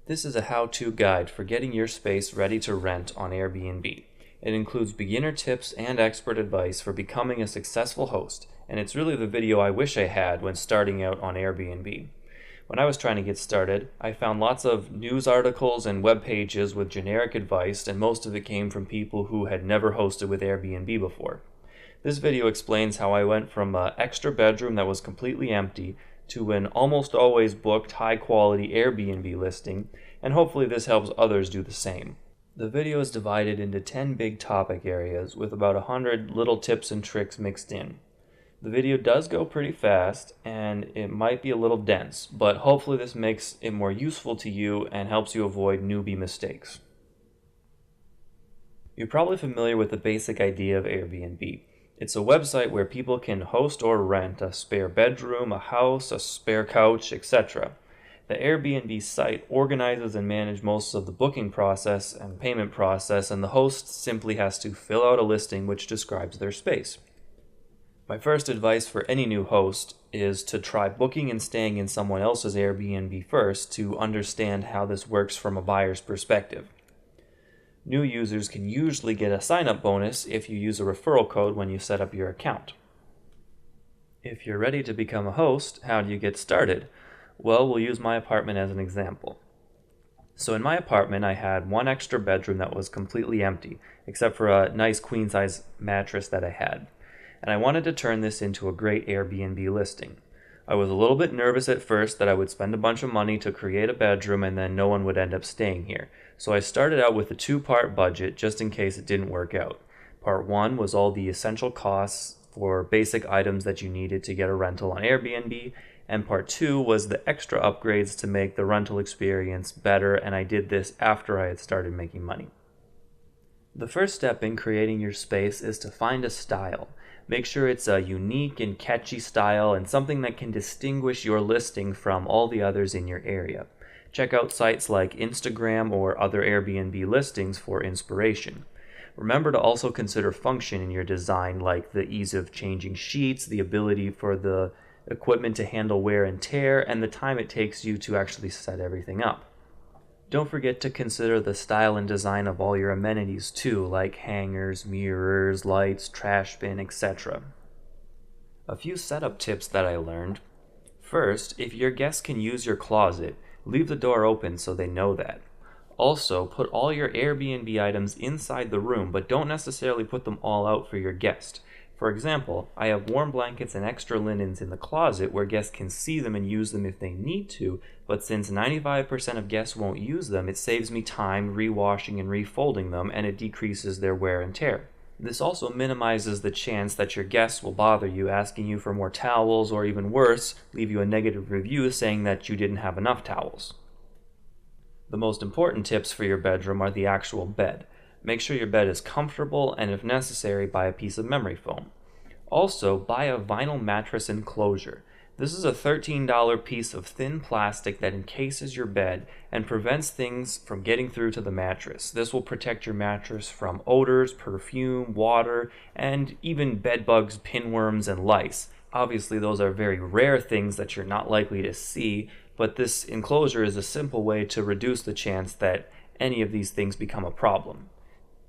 This is a how-to guide for getting your space ready to rent on Airbnb. It includes beginner tips and expert advice for becoming a successful host, and it's really the video I wish I had when starting out on Airbnb. When I was trying to get started, I found lots of news articles and web pages with generic advice, and most of it came from people who had never hosted with Airbnb before. This video explains how I went from an extra bedroom that was completely empty to an almost always booked high-quality Airbnb listing, and hopefully this helps others do the same. The video is divided into 10 big topic areas with about 100 little tips and tricks mixed in. The video does go pretty fast and it might be a little dense, but hopefully this makes it more useful to you and helps you avoid newbie mistakes. You're probably familiar with the basic idea of Airbnb. It's a website where people can host or rent a spare bedroom, a house, a spare couch, etc. The Airbnb site organizes and manages most of the booking process and payment process, and the host simply has to fill out a listing which describes their space. My first advice for any new host is to try booking and staying in someone else's Airbnb first to understand how this works from a buyer's perspective. New users can usually get a sign-up bonus if you use a referral code when you set up your account. If you're ready to become a host, how do you get started? Well, we'll use my apartment as an example. So in my apartment, I had one extra bedroom that was completely empty, except for a nice queen-size mattress that I had. And I wanted to turn this into a great Airbnb listing. I was a little bit nervous at first that I would spend a bunch of money to create a bedroom and then no one would end up staying here. So I started out with a two-part budget just in case it didn't work out. Part one was all the essential costs for basic items that you needed to get a rental on Airbnb, and part two was the extra upgrades to make the rental experience better, and I did this after I had started making money. The first step in creating your space is to find a style. Make sure it's a unique and catchy style and something that can distinguish your listing from all the others in your area. Check out sites like Instagram or other Airbnb listings for inspiration. Remember to also consider function in your design, like the ease of changing sheets, the ability for the equipment to handle wear and tear, and the time it takes you to actually set everything up. Don't forget to consider the style and design of all your amenities too, like hangers, mirrors, lights, trash bin, etc. A few setup tips that I learned. First, if your guests can use your closet, leave the door open so they know that. Also, put all your Airbnb items inside the room, but don't necessarily put them all out for your guest. For example, I have warm blankets and extra linens in the closet where guests can see them and use them if they need to, but since 95% of guests won't use them, it saves me time rewashing and refolding them, and it decreases their wear and tear. This also minimizes the chance that your guests will bother you asking you for more towels, or even worse, leave you a negative review saying that you didn't have enough towels. The most important tips for your bedroom are the actual bed. Make sure your bed is comfortable, and if necessary, buy a piece of memory foam. Also, buy a vinyl mattress enclosure. This is a $13 piece of thin plastic that encases your bed and prevents things from getting through to the mattress. This will protect your mattress from odors, perfume, water, and even bed bugs, pinworms, and lice. Obviously, those are very rare things that you're not likely to see, but this enclosure is a simple way to reduce the chance that any of these things become a problem.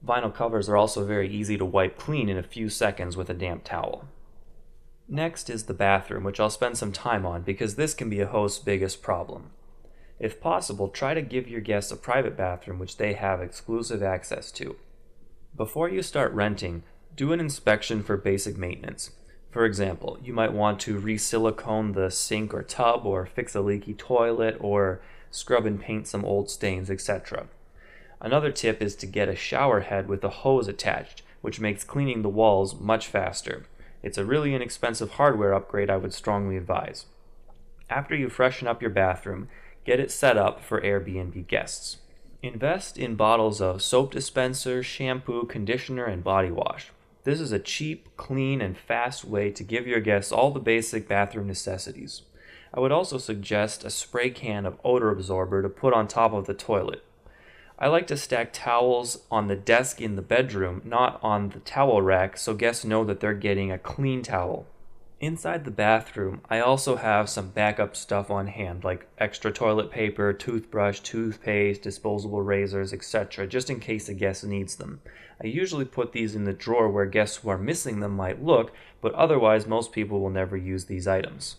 Vinyl covers are also very easy to wipe clean in a few seconds with a damp towel. Next is the bathroom, which I'll spend some time on because this can be a host's biggest problem. If possible, try to give your guests a private bathroom which they have exclusive access to. Before you start renting, do an inspection for basic maintenance. For example, you might want to re-silicone the sink or tub, or fix a leaky toilet, or scrub and paint some old stains, etc. Another tip is to get a shower head with a hose attached, which makes cleaning the walls much faster. It's a really inexpensive hardware upgrade I would strongly advise. After you freshen up your bathroom, get it set up for Airbnb guests. Invest in bottles of soap dispenser, shampoo, conditioner, and body wash. This is a cheap, clean, and fast way to give your guests all the basic bathroom necessities. I would also suggest a spray can of odor absorber to put on top of the toilet. I like to stack towels on the desk in the bedroom, not on the towel rack, so guests know that they're getting a clean towel. Inside the bathroom, I also have some backup stuff on hand, like extra toilet paper, toothbrush, toothpaste, disposable razors, etc., just in case a guest needs them. I usually put these in the drawer where guests who are missing them might look, but otherwise most people will never use these items.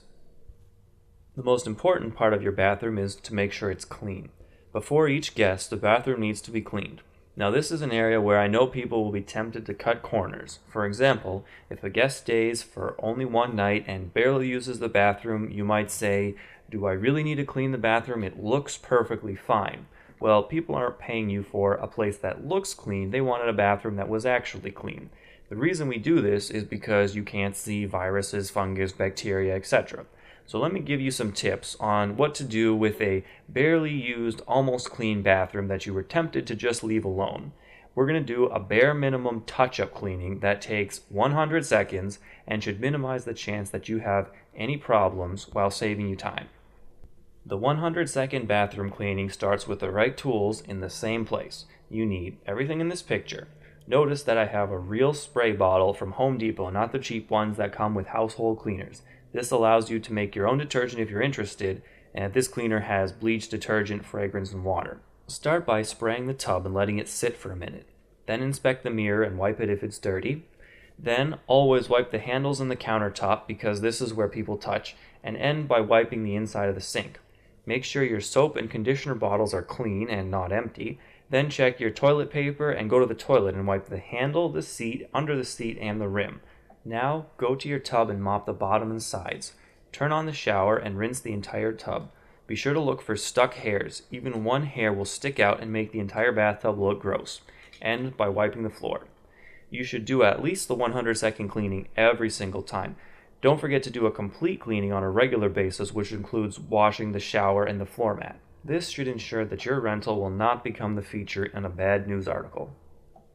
The most important part of your bathroom is to make sure it's clean. Before each guest, the bathroom needs to be cleaned. Now, this is an area where I know people will be tempted to cut corners. For example, if a guest stays for only one night and barely uses the bathroom, you might say, "Do I really need to clean the bathroom? It looks perfectly fine." Well, people aren't paying you for a place that looks clean, they wanted a bathroom that was actually clean. The reason we do this is because you can't see viruses, fungus, bacteria, etc. So let me give you some tips on what to do with a barely used, almost clean bathroom that you were tempted to just leave alone. We're going to do a bare minimum touch-up cleaning that takes 100 seconds and should minimize the chance that you have any problems while saving you time. The 100-second bathroom cleaning starts with the right tools in the same place. You need everything in this picture. Notice that I have a real spray bottle from Home Depot, not the cheap ones that come with household cleaners. This allows you to make your own detergent if you're interested, and this cleaner has bleach, detergent, fragrance, and water. Start by spraying the tub and letting it sit for a minute. Then inspect the mirror and wipe it if it's dirty. Then always wipe the handles and the countertop because this is where people touch, and end by wiping the inside of the sink. Make sure your soap and conditioner bottles are clean and not empty. Then check your toilet paper and go to the toilet and wipe the handle, the seat, under the seat, and the rim. Now, go to your tub and mop the bottom and sides. Turn on the shower and rinse the entire tub. Be sure to look for stuck hairs. Even one hair will stick out and make the entire bathtub look gross. End by wiping the floor. You should do at least the 100-second cleaning every single time. Don't forget to do a complete cleaning on a regular basis, which includes washing the shower and the floor mat. This should ensure that your rental will not become the feature in a bad news article.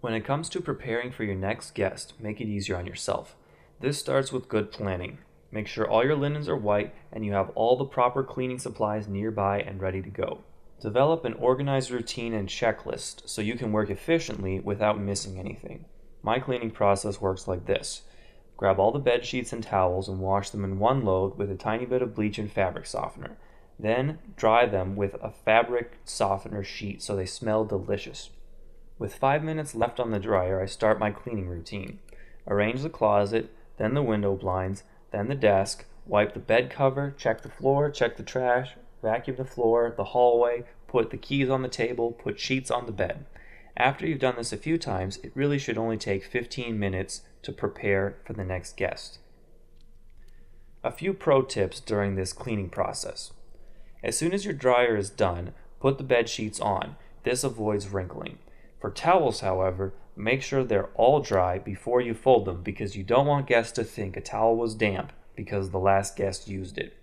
When it comes to preparing for your next guest, make it easier on yourself. This starts with good planning. Make sure all your linens are white and you have all the proper cleaning supplies nearby and ready to go. Develop an organized routine and checklist so you can work efficiently without missing anything. My cleaning process works like this. Grab all the bed sheets and towels and wash them in one load with a tiny bit of bleach and fabric softener. Then dry them with a fabric softener sheet so they smell delicious. With 5 minutes left on the dryer, I start my cleaning routine. Arrange the closet, then the window blinds, then the desk, wipe the bed cover, check the floor, check the trash, vacuum the floor, the hallway, put the keys on the table, put sheets on the bed. After you've done this a few times, it really should only take 15 minutes to prepare for the next guest. A few pro tips during this cleaning process. As soon as your dryer is done, put the bed sheets on. This avoids wrinkling. For towels, however, make sure they're all dry before you fold them because you don't want guests to think a towel was damp because the last guest used it.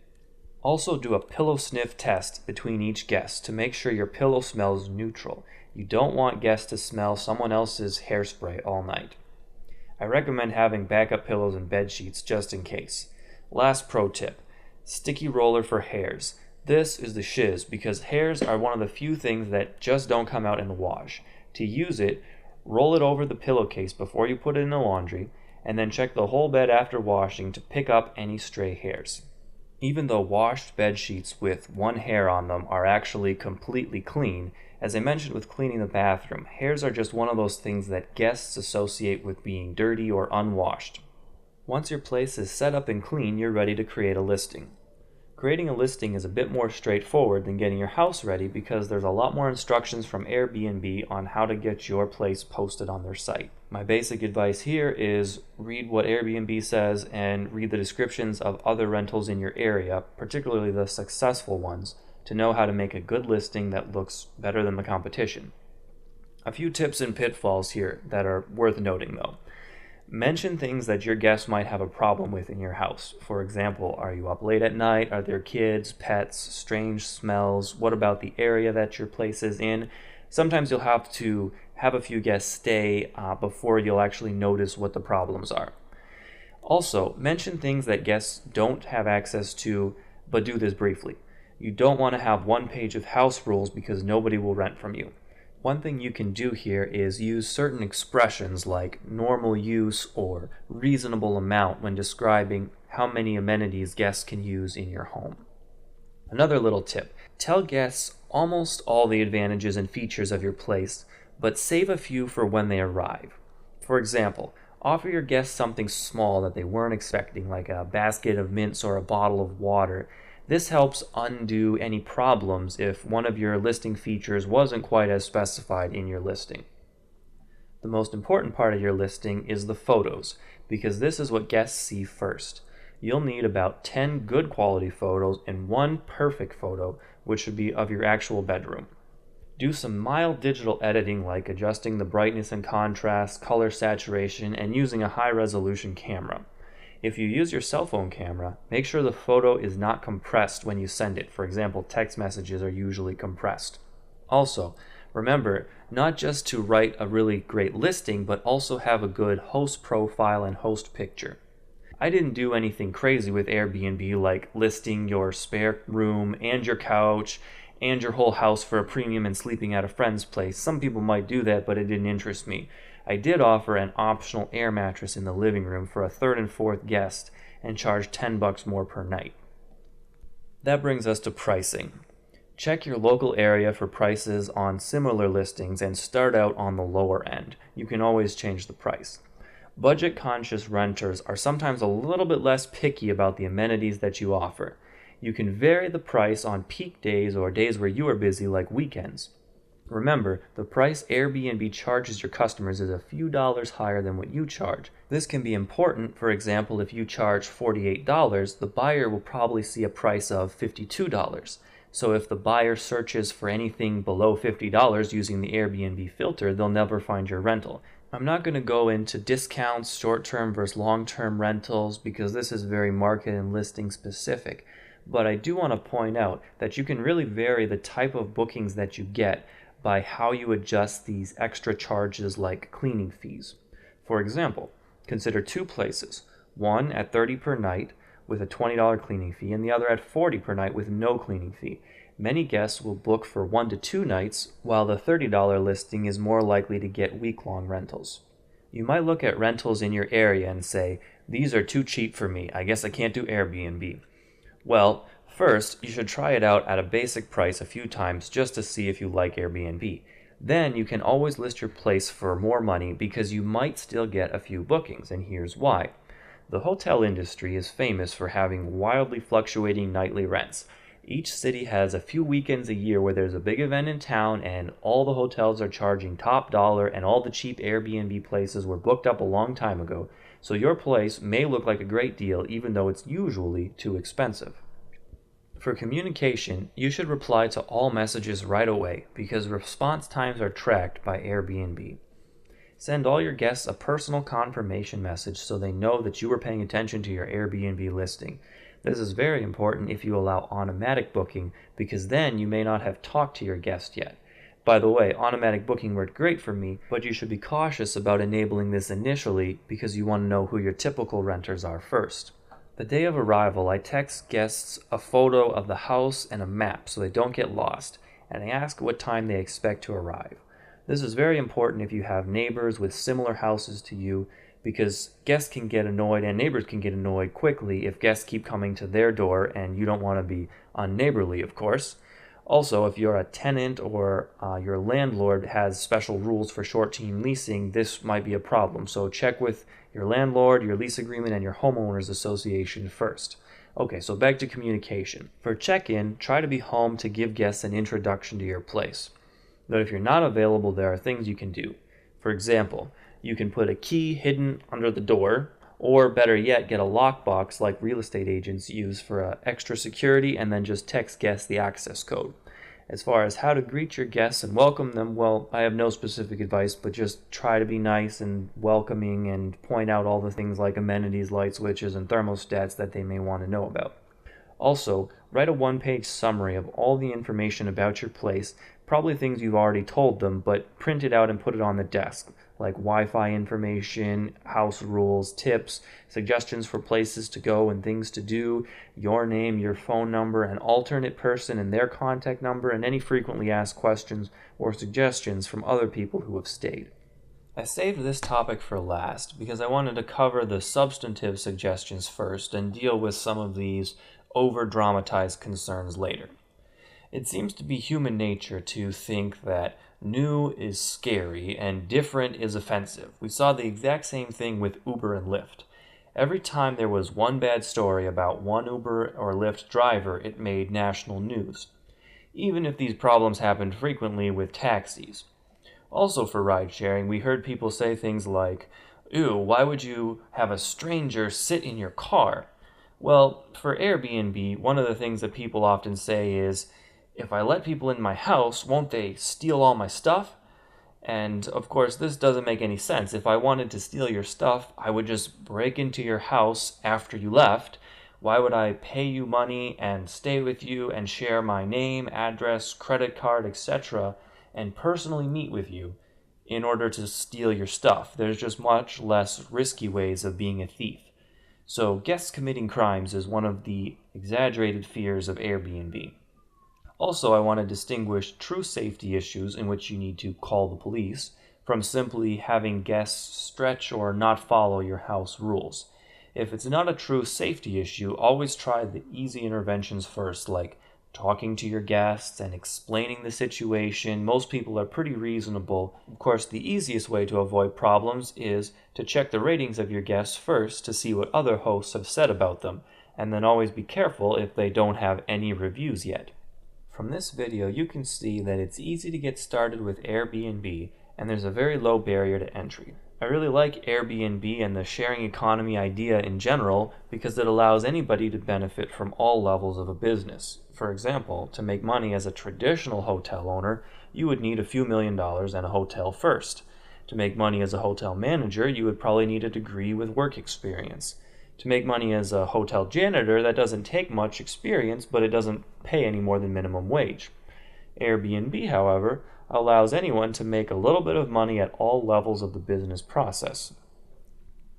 Also do a pillow sniff test between each guest to make sure your pillow smells neutral. You don't want guests to smell someone else's hairspray all night. I recommend having backup pillows and bed sheets just in case. Last pro tip, sticky roller for hairs. This is the shiz because hairs are one of the few things that just don't come out in the wash. To use it, roll it over the pillowcase before you put it in the laundry, and then check the whole bed after washing to pick up any stray hairs. Even though washed bed sheets with one hair on them are actually completely clean, as I mentioned with cleaning the bathroom, hairs are just one of those things that guests associate with being dirty or unwashed. Once your place is set up and clean, you're ready to create a listing. Creating a listing is a bit more straightforward than getting your house ready because there's a lot more instructions from Airbnb on how to get your place posted on their site. My basic advice here is read what Airbnb says and read the descriptions of other rentals in your area, particularly the successful ones, to know how to make a good listing that looks better than the competition. A few tips and pitfalls here that are worth noting though. Mention things that your guests might have a problem with in your house. For example, are you up late at night? Are there kids, pets, strange smells? What about the area that your place is in? Sometimes you'll have to have a few guests stay before you'll actually notice what the problems are. Also, mention things that guests don't have access to, but do this briefly. You don't want to have one page of house rules because nobody will rent from you. One thing you can do here is use certain expressions like normal use or reasonable amount when describing how many amenities guests can use in your home. Another little tip: tell guests almost all the advantages and features of your place, but save a few for when they arrive. For example, offer your guests something small that they weren't expecting, like a basket of mints or a bottle of water. This helps undo any problems if one of your listing features wasn't quite as specified in your listing. The most important part of your listing is the photos, because this is what guests see first. You'll need about 10 good quality photos and one perfect photo, which should be of your actual bedroom. Do some mild digital editing like adjusting the brightness and contrast, color saturation, and using a high resolution camera. If you use your cell phone camera, make sure the photo is not compressed when you send it. For example, text messages are usually compressed. Also, remember not just to write a really great listing, but also have a good host profile and host picture. I didn't do anything crazy with Airbnb like listing your spare room and your couch and your whole house for a premium and sleeping at a friend's place. Some people might do that, but it didn't interest me. I did offer an optional air mattress in the living room for a third and fourth guest and charged $10 more per night. That brings us to pricing. Check your local area for prices on similar listings and start out on the lower end. You can always change the price. Budget-conscious renters are sometimes a little bit less picky about the amenities that you offer. You can vary the price on peak days or days where you are busy, like weekends. Remember, the price Airbnb charges your customers is a few dollars higher than what you charge. This can be important. For example, if you charge $48, the buyer will probably see a price of $52. So if the buyer searches for anything below $50 using the Airbnb filter, they'll never find your rental. I'm not going to go into discounts, short-term versus long-term rentals, because this is very market and listing specific. But I do want to point out that you can really vary the type of bookings that you get by how you adjust these extra charges like cleaning fees. For example, consider two places, one at $30 per night with a $20 cleaning fee and the other at $40 per night with no cleaning fee. Many guests will book for 1 to 2 nights, while the $30 listing is more likely to get week-long rentals. You might look at rentals in your area and say, "These are too cheap for me. I guess I can't do Airbnb." Well, first, you should try it out at a basic price a few times just to see if you like Airbnb. Then you can always list your place for more money because you might still get a few bookings, and here's why. The hotel industry is famous for having wildly fluctuating nightly rents. Each city has a few weekends a year where there's a big event in town and all the hotels are charging top dollar and all the cheap Airbnb places were booked up a long time ago, so your place may look like a great deal even though it's usually too expensive. For communication, you should reply to all messages right away because response times are tracked by Airbnb. Send all your guests a personal confirmation message so they know that you were paying attention to your Airbnb listing. This is very important if you allow automatic booking because then you may not have talked to your guest yet. By the way, automatic booking worked great for me, but you should be cautious about enabling this initially because you want to know who your typical renters are first. The day of arrival, I text guests a photo of the house and a map so they don't get lost, and I ask what time they expect to arrive. This is very important if you have neighbors with similar houses to you, because guests can get annoyed and neighbors can get annoyed quickly if guests keep coming to their door and you don't want to be unneighborly, of course. Also, if you're a tenant or your landlord has special rules for short-term leasing, this might be a problem. So check with your landlord, your lease agreement, and your homeowners association first. Okay, so back to communication. For check-in, try to be home to give guests an introduction to your place. But if you're not available, there are things you can do. For example, you can put a key hidden under the door, or better yet, get a lockbox like real estate agents use for extra security and then just text guests the access code. As far as how to greet your guests and welcome them, well, I have no specific advice, but just try to be nice and welcoming and point out all the things like amenities, light switches, and thermostats that they may want to know about. Also, write a one-page summary of all the information about your place, probably things you've already told them, but print it out and put it on the desk, like Wi-Fi information, house rules, tips, suggestions for places to go and things to do, your name, your phone number, an alternate person and their contact number, and any frequently asked questions or suggestions from other people who have stayed. I saved this topic for last because I wanted to cover the substantive suggestions first and deal with some of these over-dramatized concerns later. It seems to be human nature to think that new is scary and different is offensive. We saw the exact same thing with Uber and Lyft. Every time there was one bad story about one Uber or Lyft driver, it made national news, even if these problems happened frequently with taxis. Also, for ride sharing, we heard people say things like, "Ew, why would you have a stranger sit in your car?" Well, for Airbnb, one of the things that people often say is, "If I let people in my house, won't they steal all my stuff?" And of course, this doesn't make any sense. If I wanted to steal your stuff, I would just break into your house after you left. Why would I pay you money and stay with you and share my name, address, credit card, etc., and personally meet with you in order to steal your stuff? There's just much less risky ways of being a thief. So, guests committing crimes is one of the exaggerated fears of Airbnb. Also, I want to distinguish true safety issues in which you need to call the police from simply having guests stretch or not follow your house rules. If it's not a true safety issue, always try the easy interventions first, like talking to your guests and explaining the situation. Most people are pretty reasonable. Of course, the easiest way to avoid problems is to check the ratings of your guests first to see what other hosts have said about them, and then always be careful if they don't have any reviews yet. From this video, you can see that it's easy to get started with Airbnb, and there's a very low barrier to entry. I really like Airbnb and the sharing economy idea in general because it allows anybody to benefit from all levels of a business. For example, to make money as a traditional hotel owner, you would need a few $1,000,000 and a hotel first. To make money as a hotel manager, you would probably need a degree with work experience. To make money as a hotel janitor, that doesn't take much experience, but it doesn't pay any more than minimum wage. Airbnb, however, allows anyone to make a little bit of money at all levels of the business process.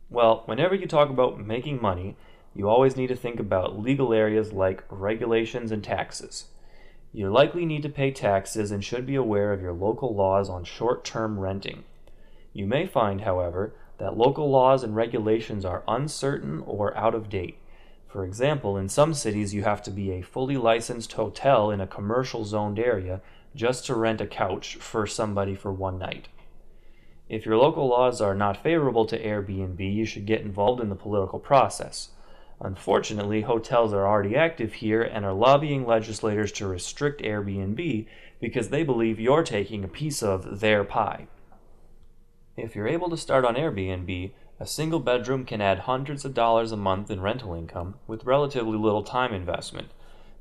Well, whenever you talk about making money, you always need to think about legal areas like regulations and taxes. You likely need to pay taxes and should be aware of your local laws on short-term renting. You may find, however, that local laws and regulations are uncertain or out of date. For example, in some cities you have to be a fully licensed hotel in a commercial zoned area just to rent a couch for somebody for one night. If your local laws are not favorable to Airbnb, you should get involved in the political process. Unfortunately, hotels are already active here and are lobbying legislators to restrict Airbnb because they believe you're taking a piece of their pie. If you're able to start on Airbnb, a single bedroom can add hundreds of dollars a month in rental income with relatively little time investment.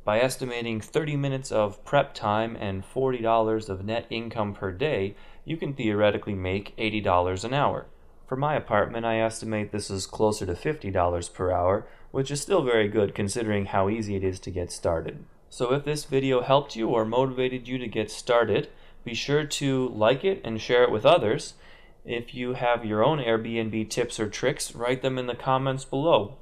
By estimating 30 minutes of prep time and $40 of net income per day, you can theoretically make $80 an hour. For my apartment, I estimate this is closer to $50 per hour, which is still very good considering how easy it is to get started. So if this video helped you or motivated you to get started, be sure to like it and share it with others. If you have your own Airbnb tips or tricks, write them in the comments below.